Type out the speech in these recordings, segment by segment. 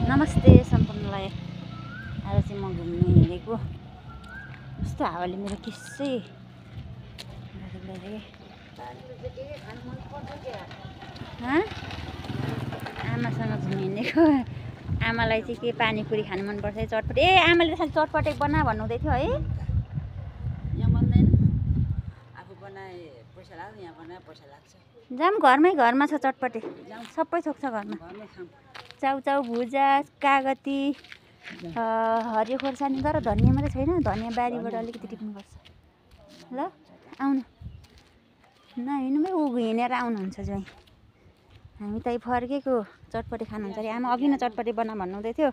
नमस्ते सम्पूर्णलाई। आज चाहिँ म घुम्नु हिँडेको कस्तो हावाले मेरो केसै आमासँग घुम्नु हिँडेको। आमालाई चाहिँ के पानीपुरी खानु मनपर्छ, चटपटी। ए आमाले त चटपटे बना भन्नुहुँदै थियो है। यहाँ बन्दैन, आफू बनाए पैसा लाग्छ, यहाँ बनाए पैसा लाग्छ। जाम घरमा छ चटपटे, सबै थोक छ घरमा। चाउचाउ, भुजा, कागती, हरियो खोर्सानी, तर धनियाँ मात्रै छैन। धनियाँ बारीबाट अलिकति टिप्नुपर्छ। ल आउनु न, हिँड्नुमै ऊ हिँडेर आउनुहुन्छ ज्वाइँ। हामी त फर्केको चटपटी खानुहुन्छ अरे। आमा अघि नै चटपटी बना भन्नुहुँदै थियो।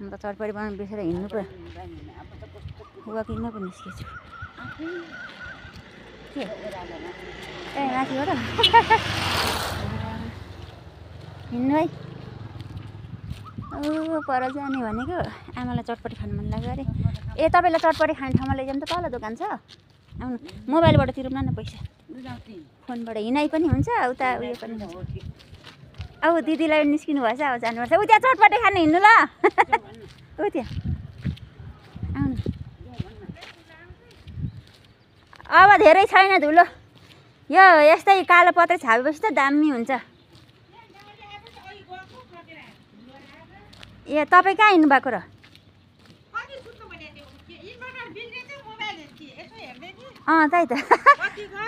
म त चटपटी बनाउनु बिर्सेर हिँड्नु पो वकिङमा पनि निस्केछु। के ए माथिबाट हिँड्नु है। पर जाने भनेको आमालाई चटपटी खानु मन लाग्यो अरे। ए तपाईँलाई चटपटी खाने ठाउँमा लैजाउँ त, तल दोकान छ। आउनु, मोबाइलबाट तिरौँ न पैसा, फोनबाट हिँडाइ पनि हुन्छ, उता उयो पनि हुन्छ। अब दिदीलाई निस्किनु भएछ, अब जानुपर्छ। उ त्यहाँ चटपटी खानु हिँड्नु ल। उ त्यहाँ आउनु। अब धेरै छैन धुलो, यो यस्तै कालो पत्रै छापेपछि त दामी हुन्छ। ए तपाईँ कहाँ हिँड्नु भएको र? त्यही त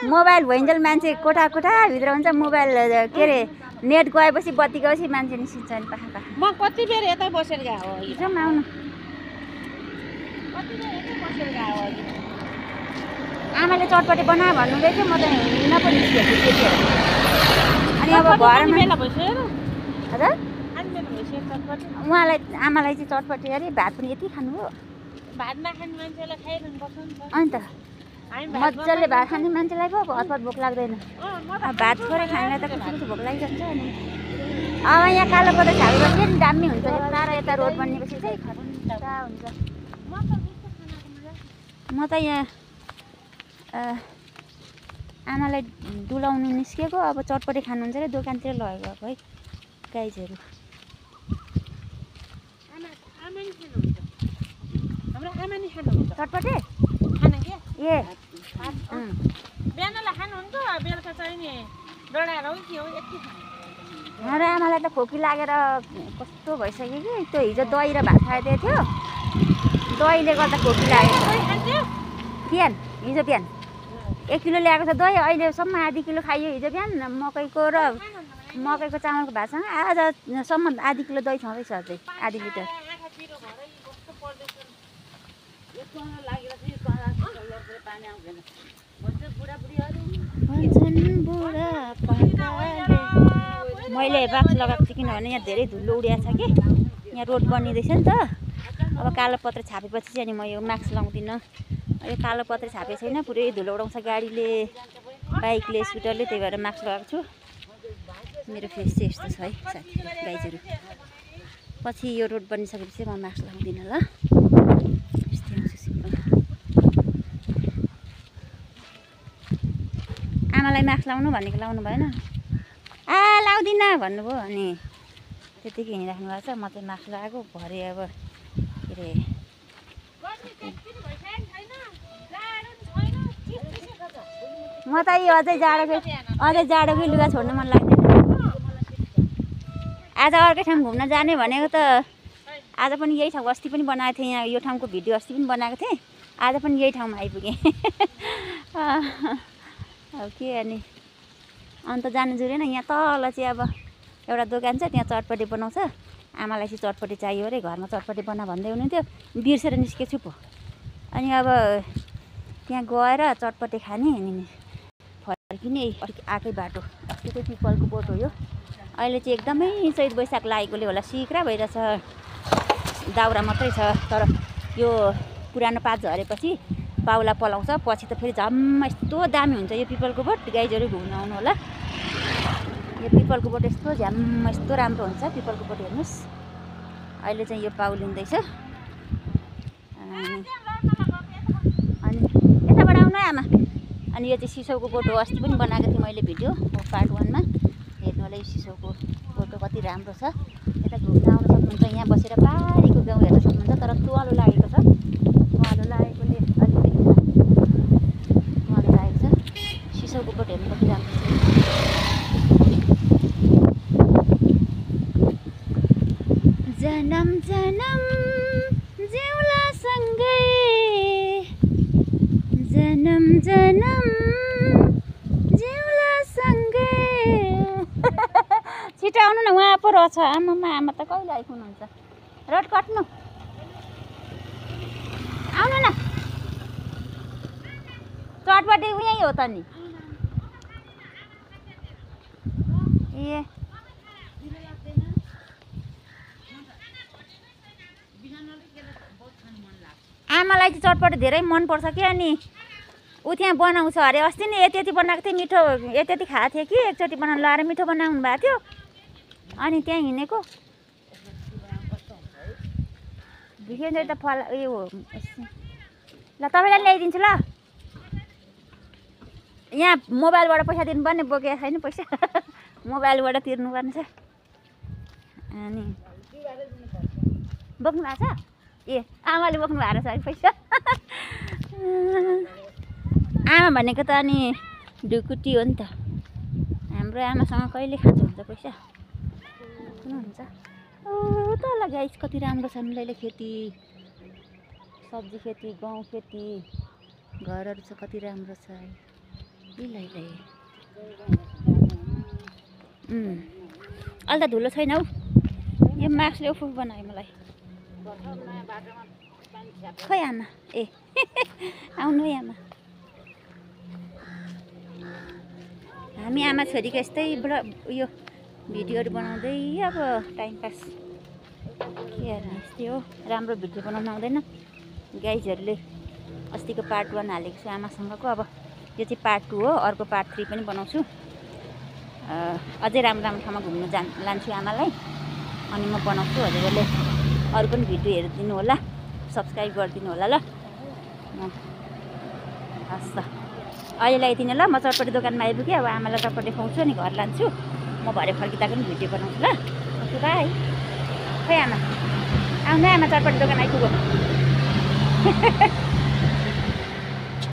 मोबाइल भइन्जेल मान्छे कोठाभित्र हुन्छ। मोबाइल के अरे नेट गएपछि, बत्ती गएपछि मान्छे निस्किन्छ नि पाखा पाखा। म कति बेर यतै बसेर गएको हो। जाउँ आउनु। कति बेर यतै बसेर गएको हो। आमाले चटपटी बना भन्नुहुँदै थियो, म त हिँड्न पनि निस्केको थिएँ त्यतिखेर। अनि अब घरमा हजुर उहाँलाई आमालाई चाहिँ चटपटी अरे। भात पनि यति खानु हो? भात नखाने मान्छेलाई खाइरहनु पर्छ नि त। अनि त मजाले भात खाने मान्छेलाई पो हतपत भोक लाग्दैन। भात थोरै खानेलाई त कस्तो भोक लागिरहन्छ। अनि अब यहाँ कालो पत्ता छापेपछि नि दामी हुन्छ। यता रोड बनिएपछि चाहिँ खतरा हुन्छ। म त यहाँ आमालाई डुलाउनु निस्केको। अब चटपटी खानुहुन्छ अरे, दोकानतिर लगेको है गाइजहरू। चटपटे खाना के ए बिहानलाई खानुहुन्छ, बेलुका चाहिँ नि डढाएर हो के हो यति। र आमालाई त खोकी लागेर कस्तो भइसक्यो कि। त्यो हिजो दही र भात खाइदिएको थियो, दहीले गर्दा खोकी लागेको। बिहान हिजो बिहान 1 किलो ल्याएको छ दही, अहिलेसम्म आधी किलो खाइयो हिजो बिहान। मकैको चामलको भातसँग आजसम्म आधी किलो दही छँदैछ अझै, आधी लिटर। मैले बाक्स लगाएको थिएँ किनभने यहाँ धेरै धुलो उडिया छ कि। यहाँ रोड बनिँदैछ नि त। अब कालो पत्र छापेपछि चाहिँ अनि म यो मास्क लाउँदिनँ। यो कालो पत्र छापेको छैन, पुरै धुलो उडाउँछ गाडीले, बाइकले, स्कुटरले। त्यही भएर मास्क लगाएको छु। मेरो फेस चाहिँ यस्तो छ है साथी गाइजहरू। पछि यो रोड बनिसकेपछि म मास्क लाउँदिनँ ल। यस्तै आउँछु सिम्पल। आमालाई मास्क लाउनु भनेको लाउनु भएन। लाउँदिनँ भन्नुभयो। अनि त्यतिकै हिँडिराख्नु भएको छ। म चाहिँ मास्क लगाएको भरे अब के अरे म त यो अझै जाडोकै लुगा छोड्नु मन लाग्दैन। आज अर्कै ठाउँ घुम्न जाने भनेको त आज पनि यही ठाउँ, अस्ति पनि बनाएको थिएँ यहाँ। यो ठाउँको भिडियो अस्ति पनि बनाएको थिएँ, आज पनि यही ठाउँमा आइपुगेँ। अब के अनि अन्त जानु जुरेन। यहाँ तल चाहिँ अब एउटा दोकान छ, त्यहाँ चटपटी बनाउँछ। आमालाई चाहिँ चटपटी चाहियो अरे, घरमा चटपटी बना भन्दै हुनुहुन्थ्यो, बिर्सेर निस्केछु पो। अनि अब त्यहाँ गएर चटपटी खाने अनि फर्किने आएकै बाटो। अस्तिकै पिपलको बोट हो यो। अहिले चाहिँ एकदमै चैत वैशाख लागेकोले होला सिक्रा भइरहेछ। दाउरा मात्रै छ, तर यो पुरानो पात झरेपछि बाउला पलाउँछ। पछि त फेरि झम्म यस्तो दामी हुन्छ यो पिपलको बोट। गाइजहरू घुम्न आउनु होला। यो पिपलको बोट यस्तो झ्याम्म यस्तो राम्रो हुन्छ पिपलको बोट। हेर्नुहोस् अहिले चाहिँ यो पाउलिँदैछ। अनि यताबाट आउनु है आमा, अनि यो चाहिँ सिसौको गोटो अस्ति पनि बनाएको थिएँ मैले भिडियो पार्ट 1 मा हेर्नु होला। यो सिसौको गोटो कति राम्रो छ। यता घुम्न आउन सक्नुहुन्छ, यहाँ बसेर पारीको गाउँ हेर्न सक्नुहुन्छ। तर तुवालो लागेको छ, तुवालो लागेकोले अलिकति तुवालो लागेको छ। सिसौको गोटो हेर्नु कति राम्रो छ। जनम जनम जिउला सँगै, जनम जनम जिउला सँगै। छिटो आउनु न, उहाँ पो रहेछ। आमामा, आमा त कहिले आइपुग्नुहुन्छ? रोड कट्नु, आउनु न। चटपटी उहीँ हो त नि। ए आमालाई चाहिँ चटपटी धेरै मनपर्छ कि। अनि ऊ त्यहाँ बनाउँछ अरे। अस्ति नि यति यति बनाएको थिएँ, मिठो यति यति खाएको थिएँ कि एकचोटि बनाउनु लाएर मिठो बनाउनु भएको थियो। अनि त्यहाँ हिँडेको भिखेन्द्र त फल उयो हो। ल तपाईँलाई ल्याइदिन्छु ल। यहाँ मोबाइलबाट पैसा दिनुपर्ने, बोकेको छैन पैसा। मोबाइलबाट तिर्नुपर्ने छ। अनि बोक्नु भएको छ? ए आमाले बोक्नु भएको छ पैसा। आमा भनेको त अनि ढुकुटी हो नि त। हाम्रो आमासँग कहिले खानुहुन्छ पैसा? हुन्छ। तल गाइस कति राम्रो छ मिलाइले खेती, सब्जी खेती, गाउँ खेती, घरहरू छ कति राम्रो छ। अहिले त धुलो छैन हौ। यो मास्कले उफुफ बनायो मलाई। खै आमा, ए आउनु है आमा। हामी आमा छोरीको यस्तै उयो भिडियोहरू बनाउँदै अब टाइम पास के हेर्नु। यस्तै हो, राम्रो भिडियो बनाउनु आउँदैन। गाइजहरूले अस्तिको पार्ट 1 हालेको छु आमासँगको। अब यो चाहिँ पार्ट 2 हो। अर्को पार्ट 3 पनि बनाउँछु। अझै राम्रो राम्रो ठाउँमा घुम्नु लान्छु आमालाई। अनि म बनाउँछु। हजुरहरूले अरू पनि भिडियो हेरिदिनु होला, सब्सक्राइब गरिदिनु होला ल। हस् त, अहिले यति नै ल। म चटपटी दोकानमा आइपुगेँ। अब आमालाई चटपटी खुवाउँछु अनि घर लान्छु। म भरे फर्किँदा पनि भिडियो बनाउँछु ल। Okay by. खै आमा, आउनु आमा, चटपटी दोकान आइपुग्यो।